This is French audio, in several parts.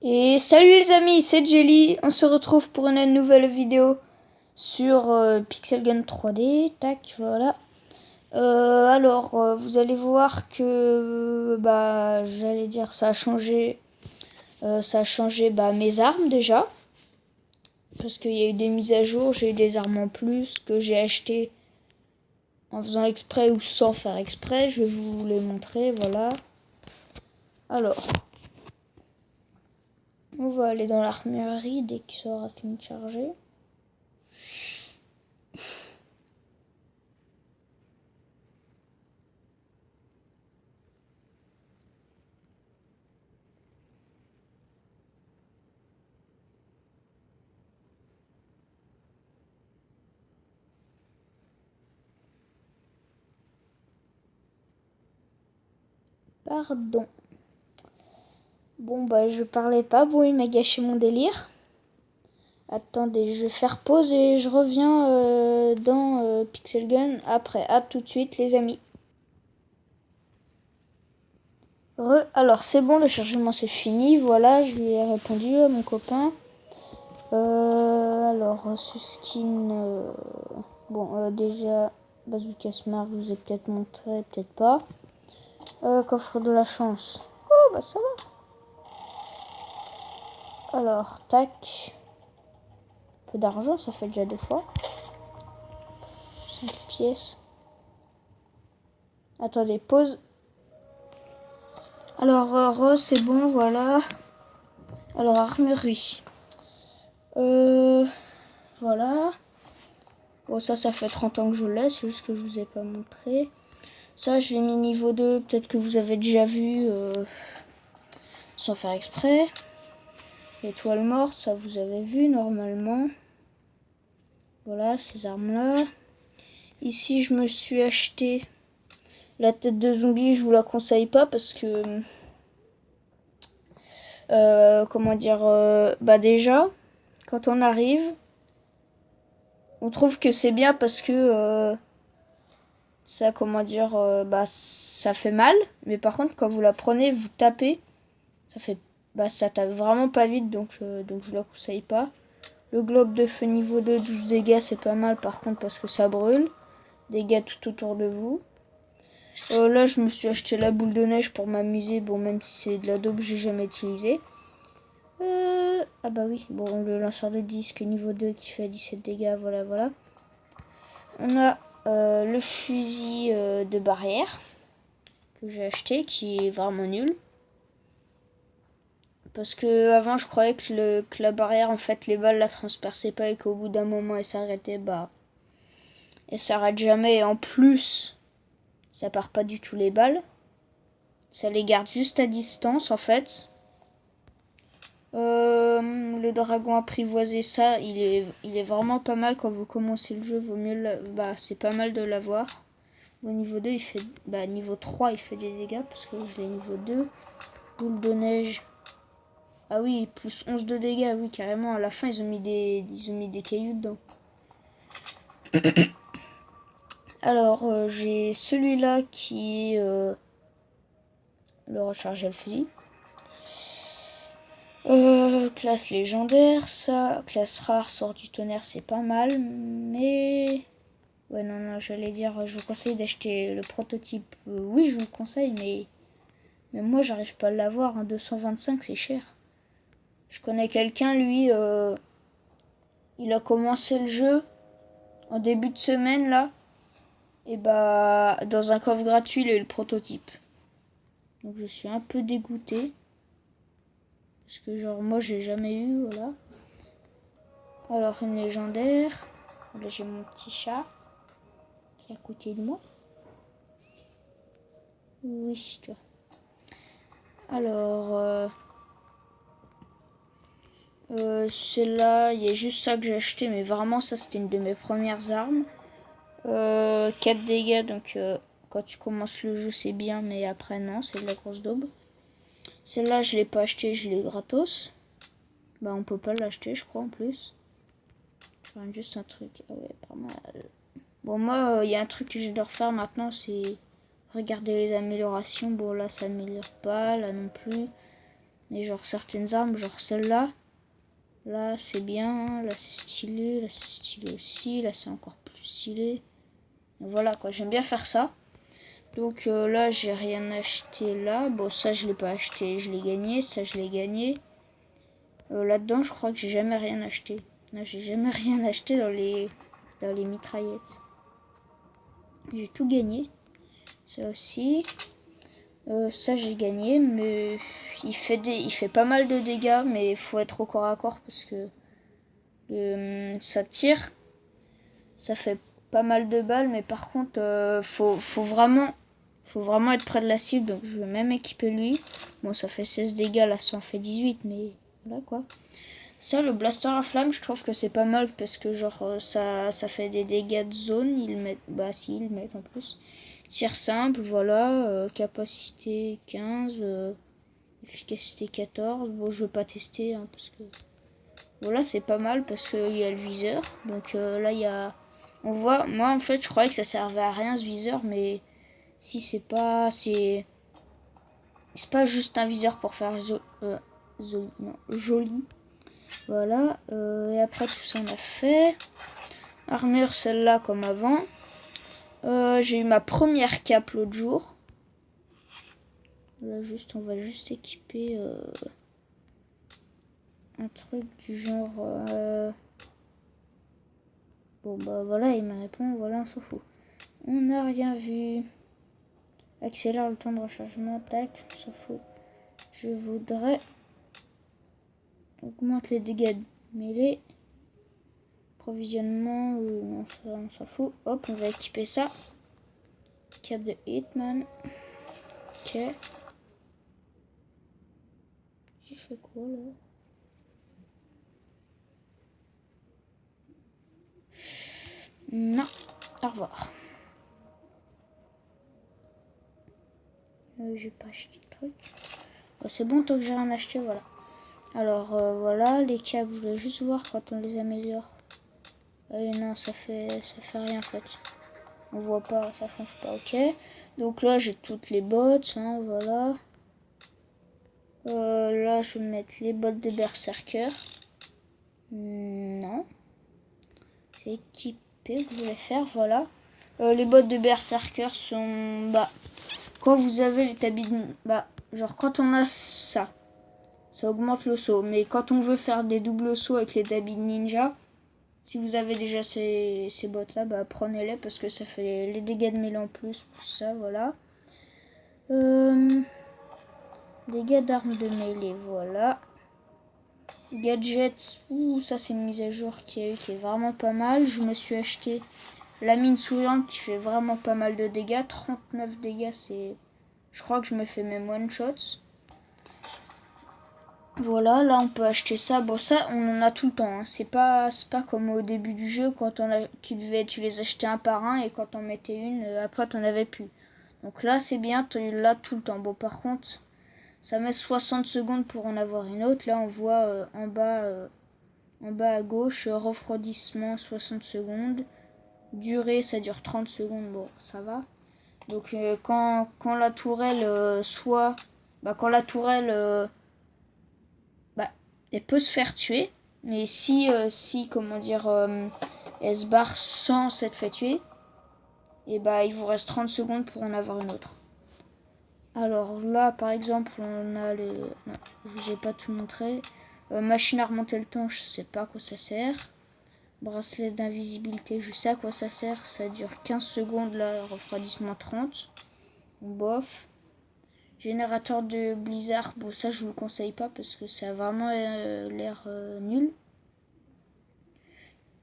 Et salut les amis, c'est Jelly. On se retrouve pour une nouvelle vidéo sur Pixel Gun 3D. Tac, voilà. Vous allez voir que j'allais dire ça a changé. Mes armes déjà. Parce qu'il y a eu des mises à jour, j'ai eu des armes en plus que j'ai acheté en faisant exprès ou sans faire exprès. Je vais vous les montrer, voilà. Alors, on va aller dans l'armurerie dès qu'il sera fini de charger. Pardon. Bon je parlais pas, bon il m'a gâché mon délire. Attendez, je vais faire pause et je reviens dans Pixel Gun après. À tout de suite les amis. Alors c'est bon, le chargement c'est fini, voilà, je lui ai répondu à mon copain. Ce skin, déjà, Bazooka Smart, je vous ai peut-être montré, peut-être pas. Coffre de la chance, oh bah ça va. Alors, tac. Peu d'argent, ça fait déjà 2 fois. 5 pièces. Attendez, pause. Alors, rose, c'est bon, voilà. Alors, armurerie. Voilà. Bon, ça fait 30 ans que je le laisse, juste que je vous ai pas montré. Ça, je l'ai mis niveau 2, peut-être que vous avez déjà vu, sans faire exprès. L'étoile morte, ça vous avez vu normalement. Voilà, ces armes-là. Ici, je me suis acheté la tête de zombie, je vous la conseille pas parce que... déjà, quand on arrive, on trouve que c'est bien parce que ça, ça fait mal. Mais par contre, quand vous la prenez, vous tapez, ça tape vraiment pas vite, donc je la conseille pas. Le globe de feu niveau 2, 12 dégâts, c'est pas mal par contre parce que ça brûle. Dégâts tout autour de vous. Là, je me suis acheté la boule de neige pour m'amuser. Bon, même si c'est de la dope, j'ai jamais utilisé. Ah bah oui, bon, le lanceur de disque niveau 2 qui fait 17 dégâts, voilà. On a le fusil de barrière que j'ai acheté qui est vraiment nul. Parce que avant je croyais que la barrière, en fait, les balles la transperçaient pas et qu'au bout d'un moment elle s'arrêtait, elle s'arrête jamais et en plus ça part pas du tout les balles. Ça les garde juste à distance en fait. Le dragon apprivoisé, ça, il est vraiment pas mal quand vous commencez le jeu. Vaut mieux, c'est pas mal de l'avoir. Au niveau 2, il fait, niveau 3, il fait des dégâts parce que je l'ai niveau 2. Boule de neige. Ah oui, plus 11 de dégâts, oui, carrément. À la fin, ils ont mis des cailloux dedans. Alors, j'ai celui-là qui est le recharge le fusil. Classe légendaire, ça. Classe rare, sort du tonnerre, c'est pas mal. Mais... ouais, non, j'allais dire, je vous conseille d'acheter le prototype. Oui, je vous le conseille, mais moi, j'arrive pas à l'avoir. 225, c'est cher. Je connais quelqu'un, lui, il a commencé le jeu en début de semaine, là. Et dans un coffre gratuit, il a eu le prototype. Donc, je suis un peu dégoûtée. Parce que, genre, moi, j'ai jamais eu, voilà. Alors, une légendaire. Là, j'ai mon petit chat qui est à côté de moi. Oui, toi. Alors, celle-là, il y a juste ça que j'ai acheté, mais vraiment, ça, c'était une de mes premières armes. 4 dégâts, donc quand tu commences le jeu, c'est bien, mais après, non, c'est de la grosse daube. Celle-là, je l'ai pas acheté, je l'ai gratos. On peut pas l'acheter, je crois, en plus. Enfin, juste un truc. Ah ouais, pas mal. Bon, moi, il y a un truc que je dois refaire maintenant, c'est regarder les améliorations. Bon, là, ça améliore pas, là non plus. Mais genre certaines armes, genre celle-là. Là c'est bien, là c'est stylé, là c'est stylé aussi, là c'est encore plus stylé. Voilà quoi, j'aime bien faire ça. Donc là j'ai rien acheté là. Bon ça je l'ai pas acheté, je l'ai gagné, ça je l'ai gagné. Là-dedans je crois que j'ai jamais rien acheté. Non, j'ai jamais rien acheté dans les mitraillettes. J'ai tout gagné. Ça aussi. Ça j'ai gagné, mais il fait pas mal de dégâts, mais il faut être au corps à corps parce que ça tire. Ça fait pas mal de balles, mais par contre faut vraiment être près de la cible, donc je vais même équiper lui. Bon ça fait 16 dégâts, là ça en fait 18, mais voilà quoi. Ça, le blaster à flamme, je trouve que c'est pas mal parce que genre ça fait des dégâts de zone. Ils mettent, bah si, ils mettent en plus. Tir simple, voilà, capacité 15, efficacité 14. Bon, je veux pas tester hein, parce que voilà, c'est pas mal parce qu'il y a le viseur. Donc là, il y a, on voit. Moi, en fait, je croyais que ça servait à rien ce viseur, mais si c'est pas, c'est pas juste un viseur pour faire joli. Voilà, et après tout ça on a fait. Armure celle-là comme avant. J'ai eu ma première cape l'autre jour. Là juste, on va juste équiper un truc du genre... Bon bah voilà, il me répond, voilà, on s'en fout. On n'a rien vu. Accélère le temps de rechargement, tac, on s'en fout. Je voudrais... Augmente les dégâts de mêlée. Provisionnement, non, ça, on s'en fout. Hop, on va équiper ça. Cape de Hitman. Ok. J'ai fait quoi là? Non. Au revoir. J'ai pas acheté de truc. Bon, c'est bon tant que j'ai rien acheté, voilà. Alors voilà, les câbles, je voulais juste voir quand on les améliore. Et non, ça fait rien en fait. On voit pas, ça change pas, ok. Donc là, j'ai toutes les bottes, hein, voilà. Là, je vais mettre les bottes de berserker. Non. C'est équipé que je voulais faire, voilà. Les bottes de berserker sont... Bah, quand vous avez les tabis... Bah, genre quand on a ça, ça augmente le saut. Mais quand on veut faire des doubles sauts avec les tabis de ninja, si vous avez déjà ces bottes là, bah prenez-les parce que ça fait les dégâts de mêlée en plus, tout ça, voilà. Dégâts d'armes de mêlée, voilà. Gadgets, ouh, ça c'est une mise à jour qui est vraiment pas mal. Je me suis acheté la mine souriante qui fait vraiment pas mal de dégâts. 39 dégâts, c'est... Je crois que je me fais même one shots. Voilà, là on peut acheter ça. Bon ça on en a tout le temps. Hein. C'est pas comme au début du jeu quand tu les achetais un par un et quand t'en mettais une, après t'en avais plus. Donc là c'est bien, tu l'as tout le temps. Bon par contre, ça met 60 secondes pour en avoir une autre. Là on voit en bas à gauche, refroidissement 60 secondes. Durée ça dure 30 secondes. Bon ça va. Donc quand la tourelle quand la tourelle elle peut se faire tuer, mais si comment dire elle se barre sans s'être fait tuer, et bah il vous reste 30 secondes pour en avoir une autre. Alors là par exemple on a les... Non, je vous ai pas tout montré. Machine à remonter le temps, je sais pas à quoi ça sert. Bracelet d'invisibilité, je sais à quoi ça sert, ça dure 15 secondes, là refroidissement 30. Bof. Générateur de blizzard, bon ça je vous le conseille pas parce que ça a vraiment l'air nul.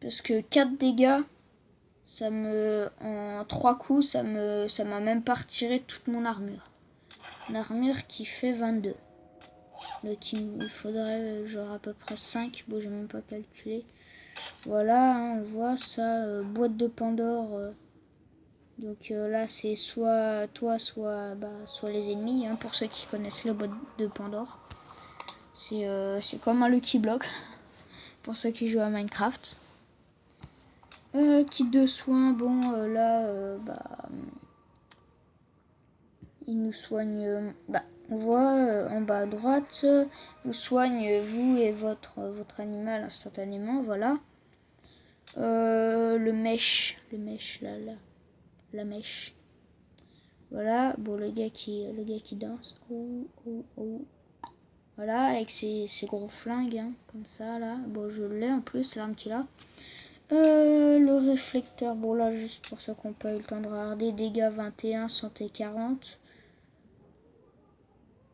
Parce que 4 dégâts, ça me... En 3 coups, ça m'a même pas retiré toute mon armure. Une armure qui fait 22. Donc il faudrait genre à peu près 5. Bon j'ai même pas calculé. Voilà, hein, on voit ça, boîte de Pandore. Donc là c'est soit toi, soit les ennemis, hein, pour ceux qui connaissent la boîte de Pandore. C'est comme un Lucky Block pour ceux qui jouent à Minecraft. Kit de soins, bon là il nous soigne on voit en bas à droite, vous soigne vous et votre animal instantanément, voilà. Le mèche là, la mèche. Voilà, bon le gars qui danse. Oh, oh, oh. Voilà, avec ses gros flingues, hein, comme ça là. Bon, je l'ai en plus, l'arme qu'il a. Le réflecteur, bon là juste pour ça qu'on peut eu le temps de regarder. Dégâts 21, santé 40.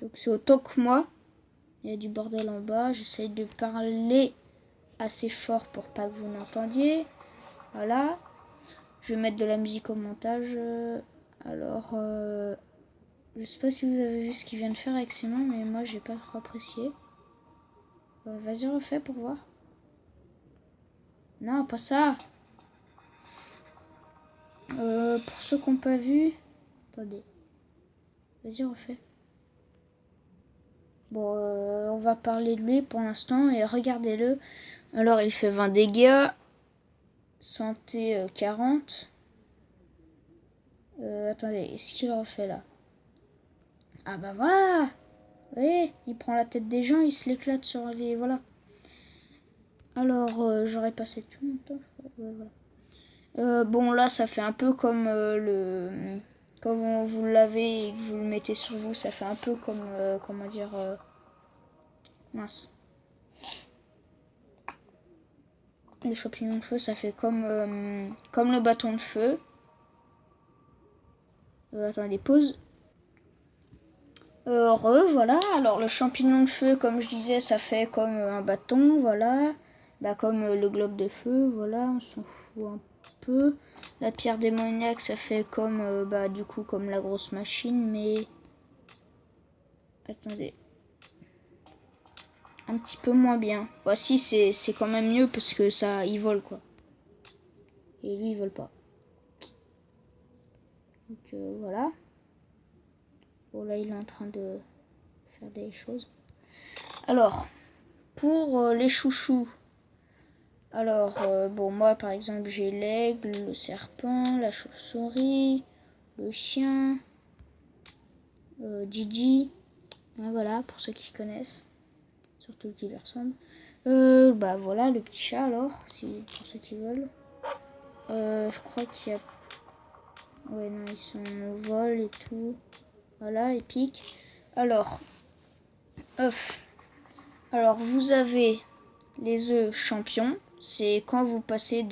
Donc c'est autant que moi. Il y a du bordel en bas. J'essaye de parler assez fort pour pas que vous n'entendiez. Voilà. Je vais mettre de la musique au montage. Alors, je sais pas si vous avez vu ce qu'il vient de faire avec ses mains, mais moi j'ai pas trop apprécié. Vas-y, refais pour voir. Non, pas ça. Pour ceux qui n'ont pas vu. Attendez. Vas-y, refais. Bon, on va parler de lui pour l'instant et regardez-le. Alors, il fait 20 dégâts. Santé 40. Attendez, est-ce qu'il refait là? Ah bah voilà. Vous voyez, il prend la tête des gens, il se l'éclate sur les... Voilà. Alors, j'aurais passé tout mon temps. Ouais, voilà. Bon, là, ça fait un peu comme le... Quand vous le lavez et que vous le mettez sur vous, ça fait un peu comme... comment dire... mince. Les champignons de feu, ça fait comme le bâton de feu. Attendez, pause. Voilà. Alors, le champignon de feu, comme je disais, ça fait comme un bâton, voilà. Bah, comme le globe de feu, voilà, on s'en fout un peu. La pierre démoniaque, ça fait comme, bah, du coup, comme la grosse machine, mais... Attendez. Un petit peu moins bien. Bah, si, c'est quand même mieux parce que ça, il vole, quoi. Et lui, il vole pas. Donc, voilà. Bon, là, il est en train de faire des choses. Alors, pour les chouchous, alors, bon, moi, par exemple, j'ai l'aigle, le serpent, la chauve-souris, le chien, Gigi. Hein, voilà, pour ceux qui connaissent, surtout qui lui ressemblent. Bah, voilà, le petit chat, alors, pour ceux qui veulent. Je crois qu'il y a... Ouais, non, ils sont au vol et tout. Voilà, épique. Alors, alors vous avez les œufs champions. C'est quand vous passez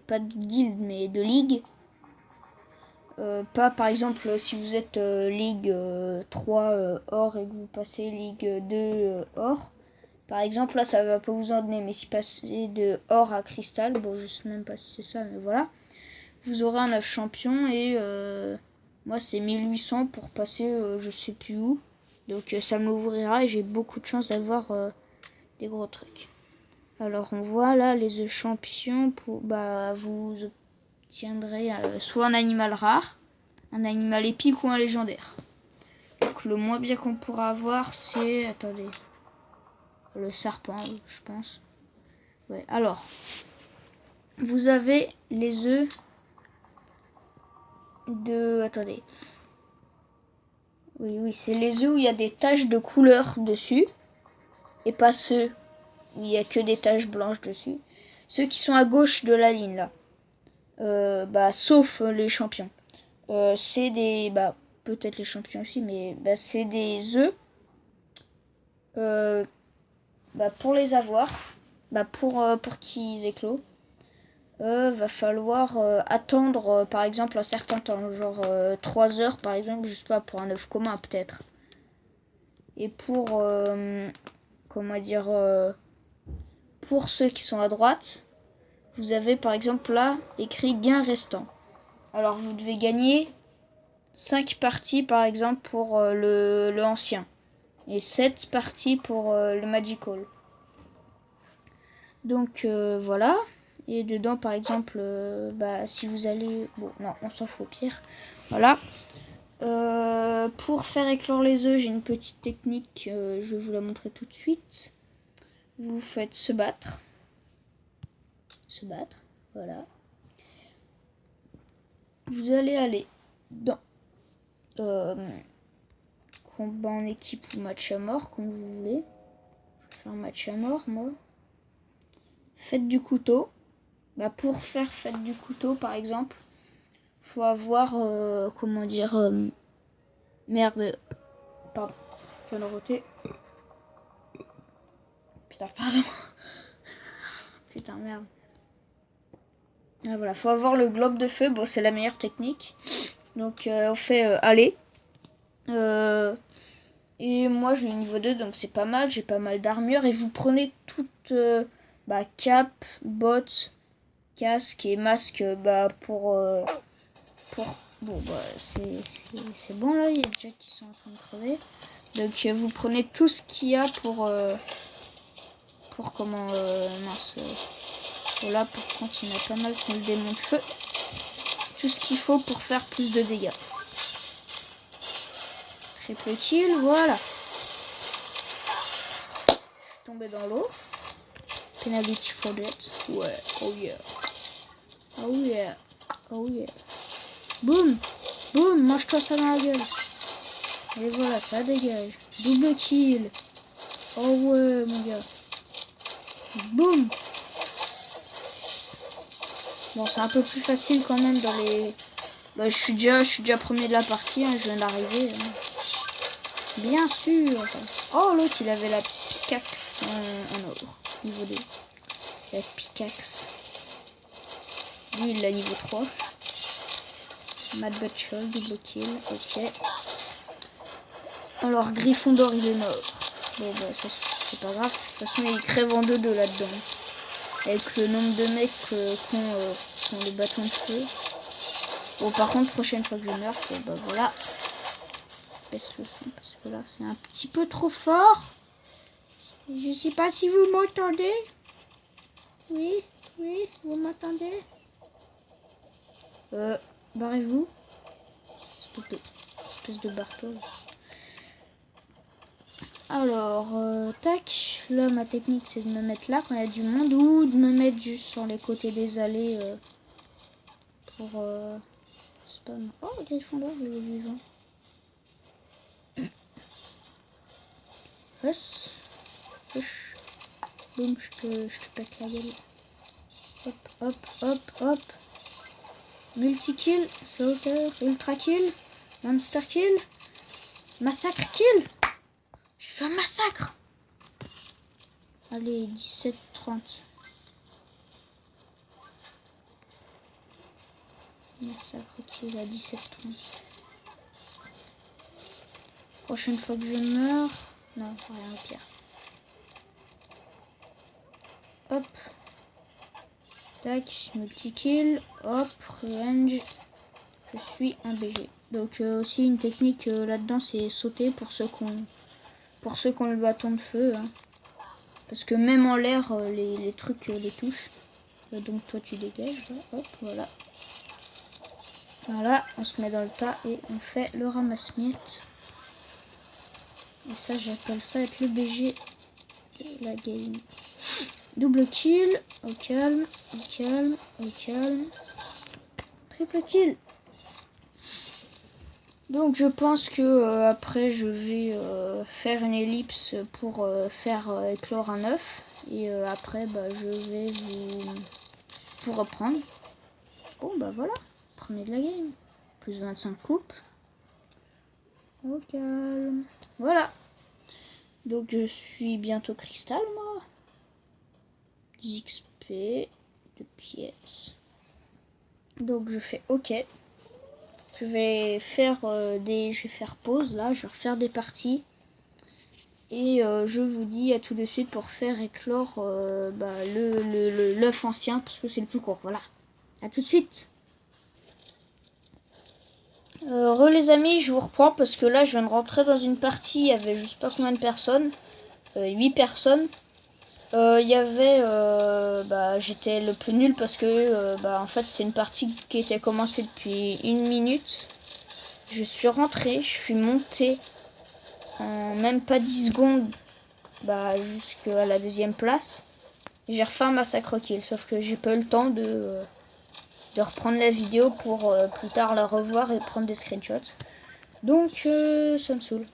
pas de guilde, mais de ligue. Pas par exemple si vous êtes Ligue 3 or et que vous passez Ligue 2 or. Par exemple, là, ça va pas vous en donner, mais si vous passez de or à cristal, bon, je sais même pas si c'est ça, mais voilà. Vous aurez un œuf champion et moi, c'est 1800 pour passer je sais plus où. Donc, ça m'ouvrira et j'ai beaucoup de chance d'avoir des gros trucs. Alors, on voit là les œufs champions. Bah, vous obtiendrez soit un animal rare, un animal épique ou un légendaire. Donc, le moins bien qu'on pourra avoir, c'est... Attendez. Le serpent, je pense. Ouais, alors, vous avez les œufs de... Attendez. Oui, c'est les œufs où il y a des taches de couleur dessus. Et pas ceux où il y a que des taches blanches dessus. Ceux qui sont à gauche de la ligne, là. Bah, sauf les champions. C'est des... Bah, peut-être les champions aussi, mais bah, c'est des œufs. Bah, pour les avoir, bah, pour qu'ils éclosent. Va falloir attendre par exemple un certain temps, genre 3 heures par exemple, je sais pas, pour un œuf commun peut-être. Et pour comment dire pour ceux qui sont à droite, vous avez par exemple là écrit gain restant. Alors vous devez gagner 5 parties par exemple pour le ancien et 7 parties pour le magical. Donc voilà. Et dedans, par exemple, bah, si vous allez... Bon, non, on s'en fout au pire. Voilà. Pour faire éclore les œufs, j'ai une petite technique. Je vais vous la montrer tout de suite. Vous faites se battre. Se battre. Voilà. Vous allez aller dans... combat en équipe ou match à mort, comme vous voulez. Je vais faire match à mort, moi. Fête du couteau. Bah, pour faire fête du couteau, par exemple, faut avoir, comment dire, merde, pardon, je viens de roter. Putain, pardon. Putain, merde. Ah, voilà, faut avoir le globe de feu, bon, c'est la meilleure technique. Donc, on fait aller. Et moi, j'ai le niveau 2, donc c'est pas mal, j'ai pas mal d'armure. Et vous prenez toute cap, bottes, casque et masque pour bon bah c'est bon là, il y a déjà qui sont en train de crever. Donc vous prenez tout ce qu'il y a pour comment mince voilà, pour contre il y en a pas mal qu'on le démon de feu. Tout ce qu'il faut pour faire plus de dégâts. Triple kill, voilà. Je suis tombé dans l'eau. Penalty for that. Ouais, oh yeah. Oh yeah. Oh yeah. Boum. Boum, mange-toi ça dans la gueule. Et voilà, ça dégage. Double kill. Oh ouais, mon gars. Boum. Bon, c'est un peu plus facile quand même dans les... Bah, je suis déjà premier de la partie, hein, je viens d'arriver. Hein. Bien sûr. Oh, l'autre, il avait la pickaxe en or. Niveau 2. La pickaxe. Lui, il l'a niveau 3. Mad Butchol, double kill. Ok. Alors, Gryffondor, il est mort. Bon, bah, ça, c'est pas grave. De toute façon, il crève en 2-2 là-dedans. Avec le nombre de mecs qui ont les bâtons de feu. Bon, par contre, prochaine fois que je meurs, bah voilà. Baisse le son parce que là, c'est un petit peu trop fort. Je sais pas si vous m'entendez. Oui, vous m'entendez. Barrez-vous. Espèce de barteau. Alors, tac. Là, ma technique, c'est de me mettre là quand il y a du monde. Ou de me mettre juste sur les côtés des allées pour spam. Oh, le griffon là, il est vivant. Hush. Boum, je te pète la gueule. Hop. Multi-kill, sauteur, ultra kill, monster kill, massacre kill. J'ai fait un massacre. Allez, 17-30. Massacre kill à 17-30. Prochaine fois que je meurs... Non, rien au pire. Hop. Tac, multi-kill. Hop, revenge. Je suis un BG. Donc aussi une technique là-dedans, c'est sauter pour ceux qui ont le bâton de feu. Hein. Parce que même en l'air, les trucs les touchent. Donc toi tu dégages. Là. Hop, voilà. Voilà, on se met dans le tas et on fait le ramasse-miettes. Et ça, j'appelle ça être le BG de la game. Double kill, au calme. Triple kill. Donc je pense que après je vais faire une ellipse pour faire éclore un œuf. Et après je vais vous reprendre. Oh bah voilà, premier de la game. Plus 25 coupes. Au calme. Voilà. Donc je suis bientôt cristal moi. 10 XP, 2 pièces. Donc je fais OK. Je vais faire pause là, je vais refaire des parties. Et je vous dis à tout de suite pour faire éclore l'œuf ancien parce que c'est le plus court. Voilà. À tout de suite. Les amis, je vous reprends parce que là je viens de rentrer dans une partie, il y avait je sais pas combien de personnes. 8 personnes. Il y avait j'étais le plus nul parce que en fait c'est une partie qui était commencée depuis 1 minute. Je suis rentré, je suis monté en même pas 10 secondes jusqu'à la 2e place. J'ai refait un massacre kill, sauf que j'ai pas eu le temps de reprendre la vidéo pour plus tard la revoir et prendre des screenshots. Donc ça me saoule.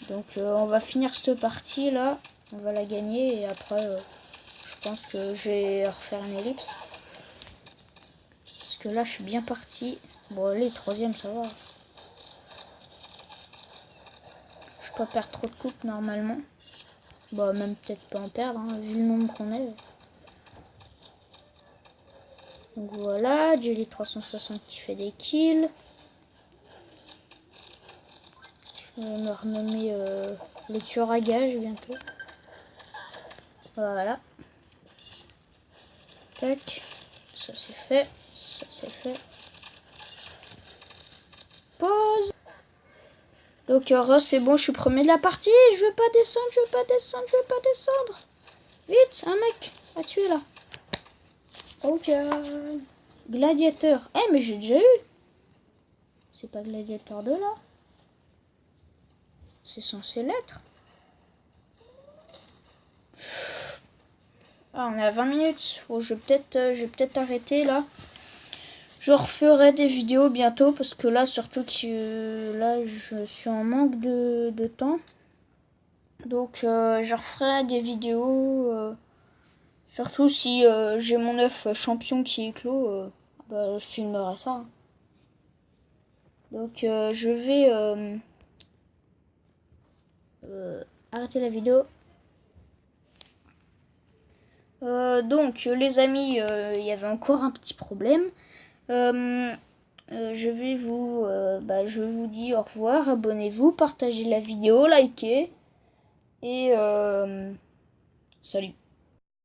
Donc on va finir cette partie là. On va la gagner et après je pense que je vais refaire une ellipse. Parce que là je suis bien parti. Bon allez, troisième ça va. Je peux pas perdre trop de coupes normalement. Bon même peut-être pas en perdre hein, vu le nombre qu'on est. Donc voilà, Jelly 360 qui fait des kills. Je vais me renommer le tueur à gage bientôt. Voilà. Tac. Ça c'est fait. Ça c'est fait. Pause. Donc c'est bon, je suis premier de la partie. Je veux pas descendre, je veux pas descendre, je veux pas descendre. Vite, un mec à tuer là. Ok. Gladiateur. Eh mais j'ai déjà eu. C'est pas Gladiateur 2 là. C'est censé l'être. Ah, on est à 20 minutes. Oh, je vais peut-être arrêter là. Je referai des vidéos bientôt parce que là, surtout que là, je suis en manque de temps. Donc, je referai des vidéos. Surtout si j'ai mon œuf champion qui est clos, bah, je filmerai ça. Hein. Donc, je vais arrêter la vidéo. Donc les amis, il y avait encore un petit problème. Je vous dis au revoir, abonnez-vous, partagez la vidéo, likez et salut.